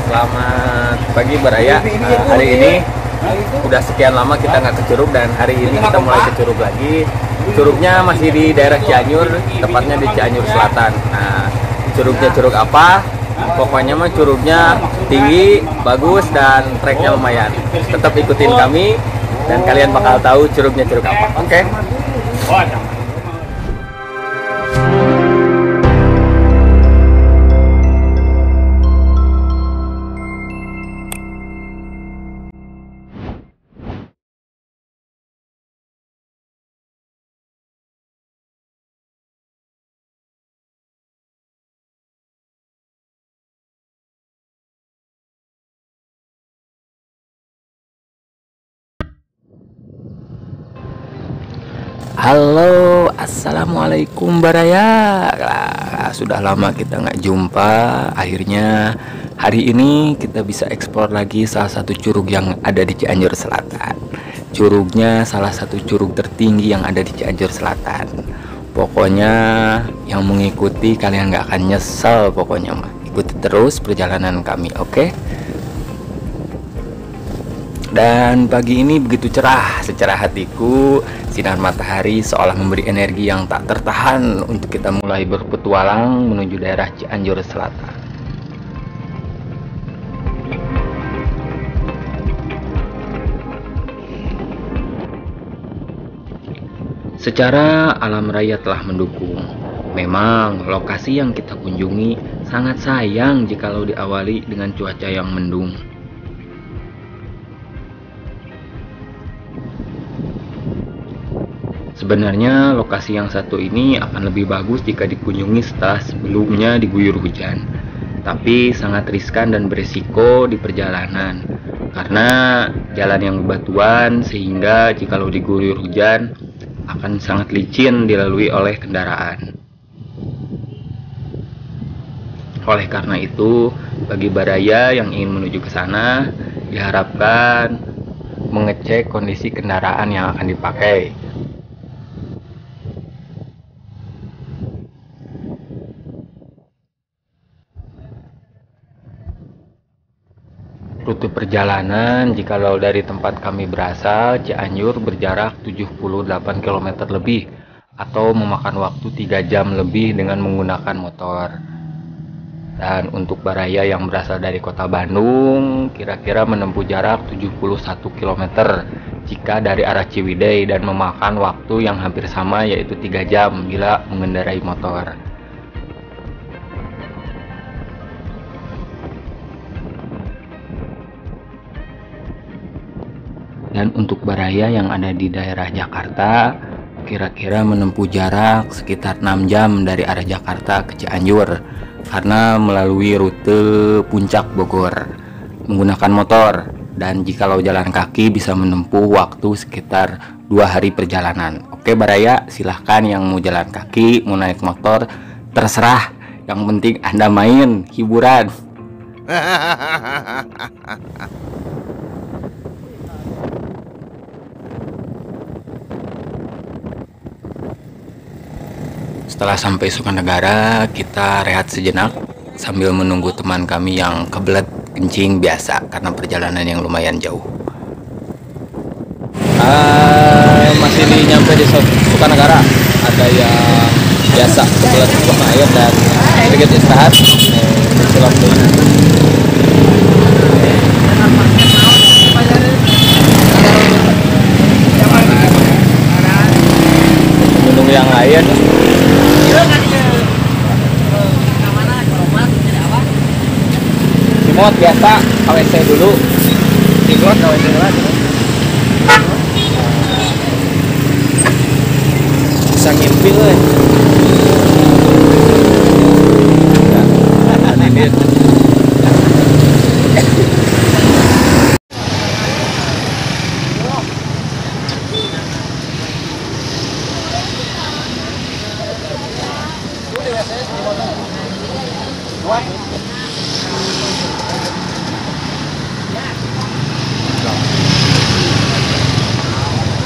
Selamat pagi Baraya. Hari ini udah sekian lama kita nggak ke Curug dan hari ini kita mulai ke Curug lagi. Curugnya masih di daerah Cianjur, tepatnya di Cianjur Selatan. Nah, curugnya curug apa? Pokoknya mah curugnya tinggi, bagus dan treknya lumayan. Tetap ikutin kami dan kalian bakal tahu curugnya curug apa. Oke? Halo, assalamualaikum Baraya. Sudah lama kita nggak jumpa. Akhirnya hari ini kita bisa eksplor lagi salah satu curug yang ada di Cianjur Selatan. Curugnya salah satu curug tertinggi yang ada di Cianjur Selatan. Pokoknya yang mengikuti kalian nggak akan nyesel. Pokoknya mah ikuti terus perjalanan kami, oke? Dan pagi ini begitu cerah, secerah hatiku. Sinar matahari seolah memberi energi yang tak tertahan untuk kita mulai berpetualang menuju daerah Cianjur Selatan. Secara alam raya telah mendukung. Memang lokasi yang kita kunjungi sangat sayang jikalau diawali dengan cuaca yang mendung. Sebenarnya lokasi yang satu ini akan lebih bagus jika dikunjungi setelah sebelumnya diguyur hujan. Tapi sangat riskan dan beresiko di perjalanan karena jalan yang bebatuan sehingga jikalau diguyur hujan akan sangat licin dilalui oleh kendaraan. Oleh karena itu, bagi Baraya yang ingin menuju ke sana diharapkan mengecek kondisi kendaraan yang akan dipakai. Rute perjalanan jikalau dari tempat kami berasal, Cianjur berjarak 78 km lebih atau memakan waktu 3 jam lebih dengan menggunakan motor. Dan untuk Baraya yang berasal dari kota Bandung, kira-kira menempuh jarak 71 km jika dari arah Ciwidey dan memakan waktu yang hampir sama yaitu 3 jam bila mengendarai motor. Dan untuk Baraya yang ada di daerah Jakarta, kira-kira menempuh jarak sekitar 6 jam dari arah Jakarta ke Cianjur karena melalui rute Puncak Bogor menggunakan motor. Dan jikalau jalan kaki bisa menempuh waktu sekitar 2 hari perjalanan. Oke Baraya, silahkan yang mau jalan kaki, mau naik motor, terserah. Yang penting Anda main, hiburan. Setelah sampai Sukanegara, kita rehat sejenak sambil menunggu teman kami yang kebelet kencing biasa karena perjalanan yang lumayan jauh. Masih nyampe di Sukanegara, ada yang biasa kebelet buang air dan sedikit istirahat. Pulang dulu. Menunggu yang lain. Simot biasa KWC dulu. Simot KWC lagi. Bisa ngimpi euy. Ini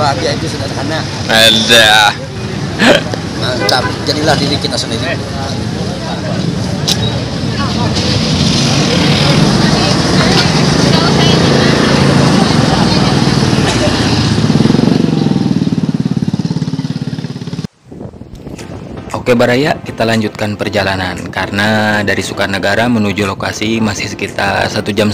bahagia itu sederhana. ada. Mantap, jadilah diri kita sendiri. Oke Baraya, kita lanjutkan perjalanan karena dari Sukanegara menuju lokasi masih sekitar 1,5 jam.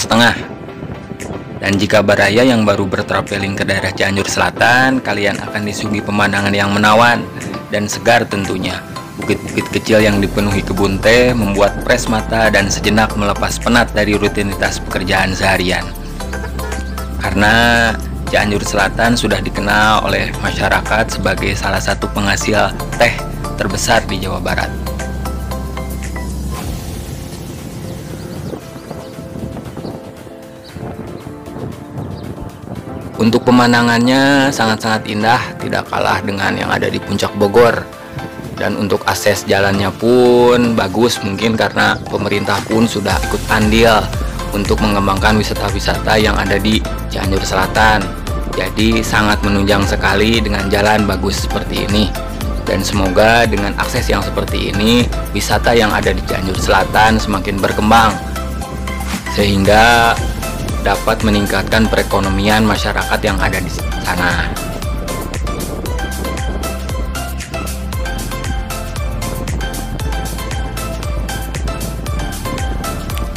Dan jika Baraya yang baru bertraveling ke daerah Cianjur Selatan, kalian akan disuguhi pemandangan yang menawan dan segar tentunya. Bukit-bukit kecil yang dipenuhi kebun teh membuat fresh mata dan sejenak melepas penat dari rutinitas pekerjaan seharian. Karena Cianjur Selatan sudah dikenal oleh masyarakat sebagai salah satu penghasil teh terbesar di Jawa Barat. Untuk pemandangannya sangat-sangat indah, tidak kalah dengan yang ada di Puncak Bogor. Dan untuk akses jalannya pun bagus, mungkin karena pemerintah pun sudah ikut andil untuk mengembangkan wisata-wisata yang ada di Cianjur Selatan. Jadi sangat menunjang sekali dengan jalan bagus seperti ini. Dan semoga dengan akses yang seperti ini, wisata yang ada di Cianjur Selatan semakin berkembang sehingga dapat meningkatkan perekonomian masyarakat yang ada di sana.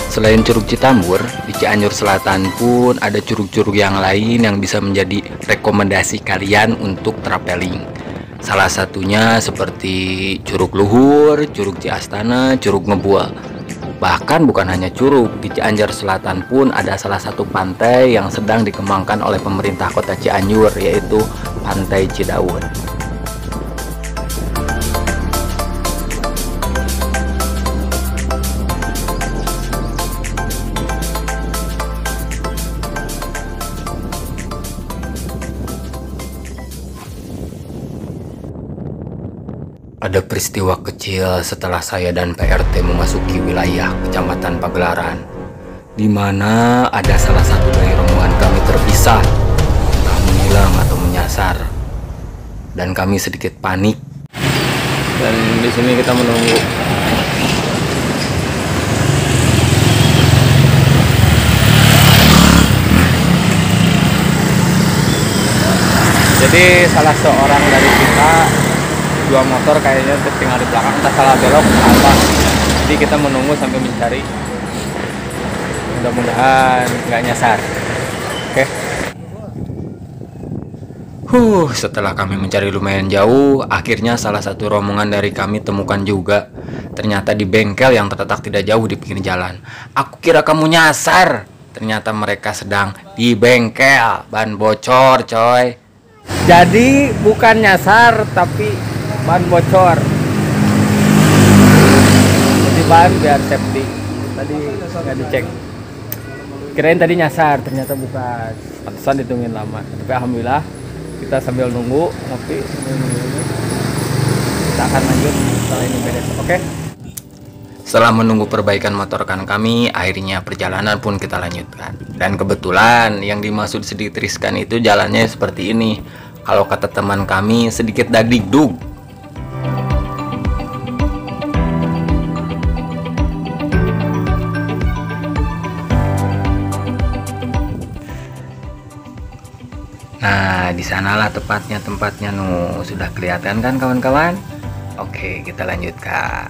Selain Curug Citambur, di Cianjur Selatan pun ada curug-curug yang lain yang bisa menjadi rekomendasi kalian untuk traveling. Salah satunya seperti Curug Luhur, Curug Ciastana, Curug Ngebul. Bahkan bukan hanya curug, di Cianjur Selatan pun ada salah satu pantai yang sedang dikembangkan oleh pemerintah kota Cianjur, yaitu Pantai Cidaun. Ada peristiwa kecil setelah saya dan PRT memasuki wilayah Kecamatan Pagelaran, di mana ada salah satu dari rombongan kami terpisah, entah menghilang atau menyasar, dan kami sedikit panik. Dan di sini kita menunggu. Jadi salah seorang dari kita, dua motor kayaknya tertinggal di belakang, entah salah belok apa. Jadi kita menunggu sampai mencari, mudah-mudahan nggak nyasar. Oke. Setelah kami mencari lumayan jauh, akhirnya salah satu rombongan dari kami temukan juga. Ternyata di bengkel yang terletak tidak jauh di pinggir jalan. Aku kira kamu nyasar, ternyata mereka sedang di bengkel. Ban bocor coy. Jadi bukan nyasar tapi ban bocor. Jadi ban biar safety. Tadi nggak dicek. Kirain tadi nyasar, ternyata bukan. Pantesan ditungguin lama. Tapi alhamdulillah kita sambil nunggu ngopi. Kita akan lanjut setelah ini beres. Oke? Setelah menunggu perbaikan motorkan kami, akhirnya perjalanan pun kita lanjutkan. Dan kebetulan yang dimaksud sedikit riskan itu jalannya seperti ini. Kalau kata teman kami sedikit dagdikduk. Nah, di sanalah tempatnya nuh. Sudah kelihatan kan kawan-kawan? Oke, kita lanjutkan.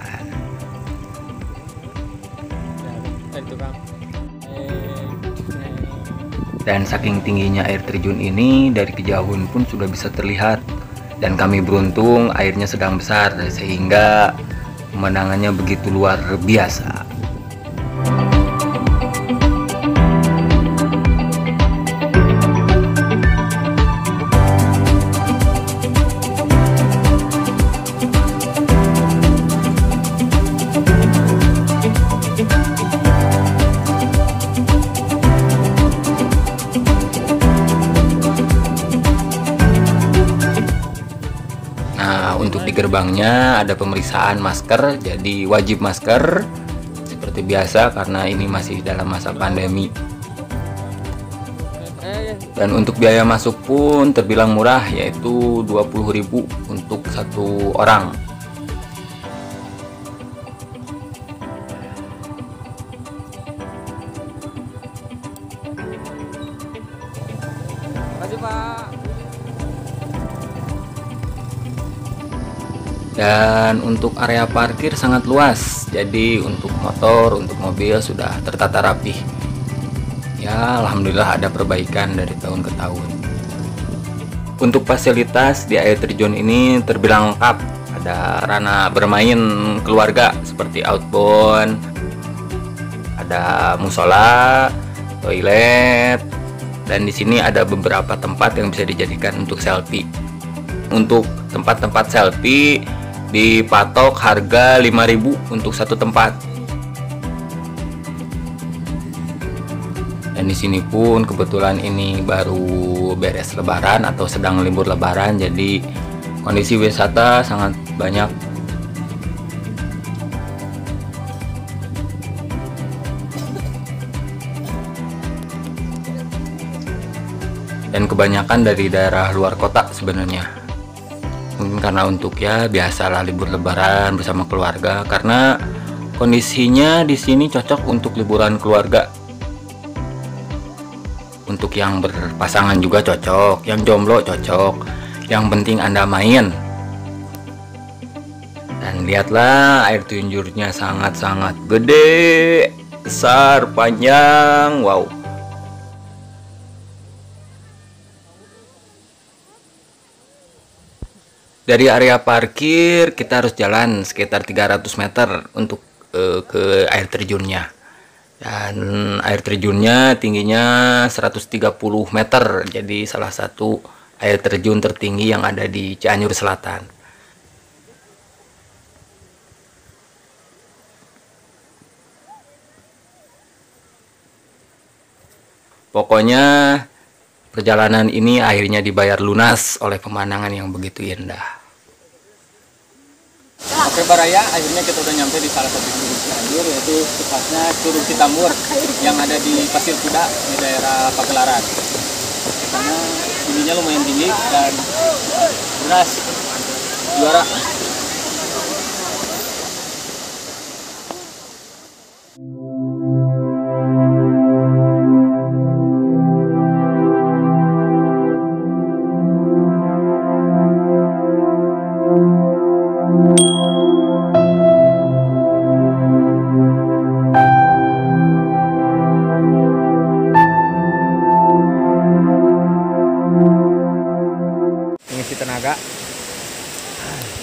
Dan saking tingginya air terjun ini, dari kejauhan pun sudah bisa terlihat. Dan kami beruntung airnya sedang besar, sehingga pemandangannya begitu luar biasa. Untuk di gerbangnya ada pemeriksaan masker, jadi wajib masker seperti biasa karena ini masih dalam masa pandemi. Dan untuk biaya masuk pun terbilang murah, yaitu 20.000 untuk satu orang. Terima kasih, Pak. Dan untuk area parkir sangat luas, jadi untuk motor, untuk mobil sudah tertata rapi. Ya, alhamdulillah ada perbaikan dari tahun ke tahun. Untuk fasilitas di air terjun ini terbilang lengkap. Ada ranah bermain keluarga seperti outbound, ada musola, toilet, dan di sini ada beberapa tempat yang bisa dijadikan untuk selfie. Untuk tempat-tempat selfie dipatok harga 5.000 untuk satu tempat. Dan di sini pun kebetulan ini baru beres lebaran atau sedang libur lebaran, jadi kondisi wisata sangat banyak. Dan kebanyakan dari daerah luar kota sebenarnya. Mungkin karena untuk ya biasalah libur lebaran bersama keluarga, karena kondisinya di sini cocok untuk liburan keluarga. Untuk yang berpasangan juga cocok, yang jomblo cocok, yang penting Anda main. Dan lihatlah air terjunnya sangat-sangat gede, besar, panjang, wow. Dari area parkir kita harus jalan sekitar 300 meter untuk ke air terjunnya. Dan air terjunnya tingginya 130 meter. Jadi salah satu air terjun tertinggi yang ada di Cianjur Selatan. Pokoknya perjalanan ini akhirnya dibayar lunas oleh pemandangan yang begitu indah. Oke Baraya, akhirnya kita udah nyampe di salah satu curug Cianjur, yaitu tepatnya Curug Citamur yang ada di Pasir Kuda di daerah Pagelaran. Karena tingginya lumayan tinggi dan beras juara. Mengisi tenaga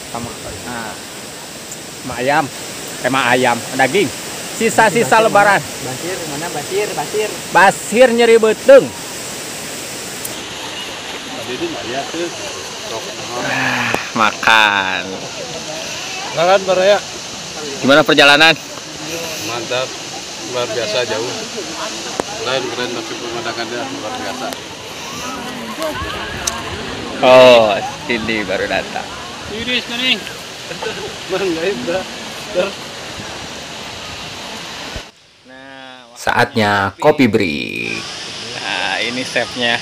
sama ayam, ayam daging, sisa-sisa lebaran. Basir mana Basir? Basir nyeri beteng. Makan. Makan Baraya. Gimana perjalanan? Mantap, luar biasa jauh. Keren tapi pemandangannya luar biasa. Oh, ini baru datang. Iris nih. Saatnya kopi break. Nah, ini chefnya.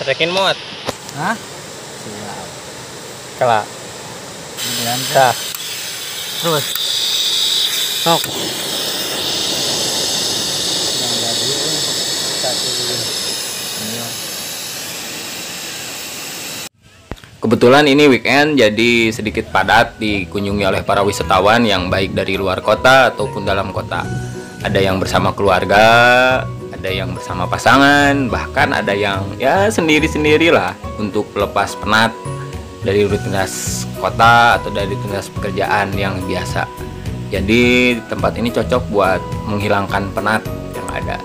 Cerekin muat. Hah? Kelak. Dah. Terus. Sok. Kebetulan ini weekend, jadi sedikit padat dikunjungi oleh para wisatawan yang baik dari luar kota ataupun dalam kota. Ada yang bersama keluarga, ada yang bersama pasangan, bahkan ada yang ya sendiri-sendirilah untuk pelepas penat dari rutinitas kota atau dari rutinitas pekerjaan yang biasa. Jadi tempat ini cocok buat menghilangkan penat yang ada.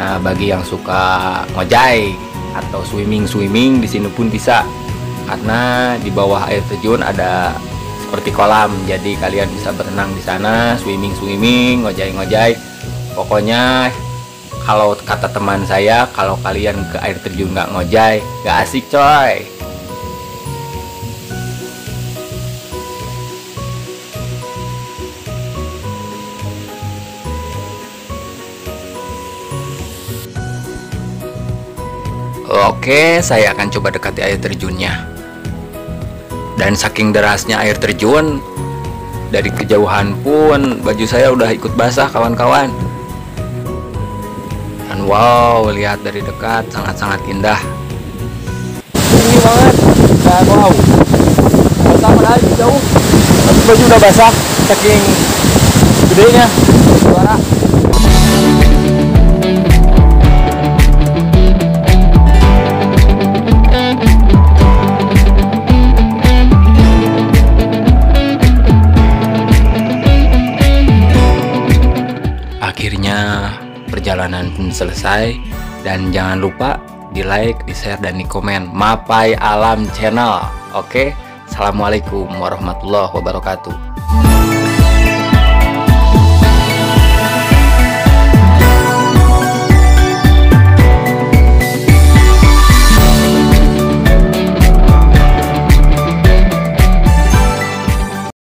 Nah, bagi yang suka ngojay atau swimming di sini pun bisa, karena di bawah air terjun ada seperti kolam, jadi kalian bisa berenang di sana, swimming, ngojay. Pokoknya kalau kata teman saya, kalau kalian ke air terjun nggak ngojay, nggak asik coy. Oke, saya akan coba dekati air terjunnya. Dan saking derasnya air terjun, dari kejauhan pun baju saya udah ikut basah kawan-kawan. Dan wow, lihat dari dekat sangat-sangat indah. Tinggi banget dan wow, basah padahal jauh, tapi baju udah basah saking gedenya suara. Akhirnya perjalanan pun selesai, dan jangan lupa di like, di share, dan di komen Mapai Alam Channel. Oke, assalamualaikum warahmatullahi wabarakatuh.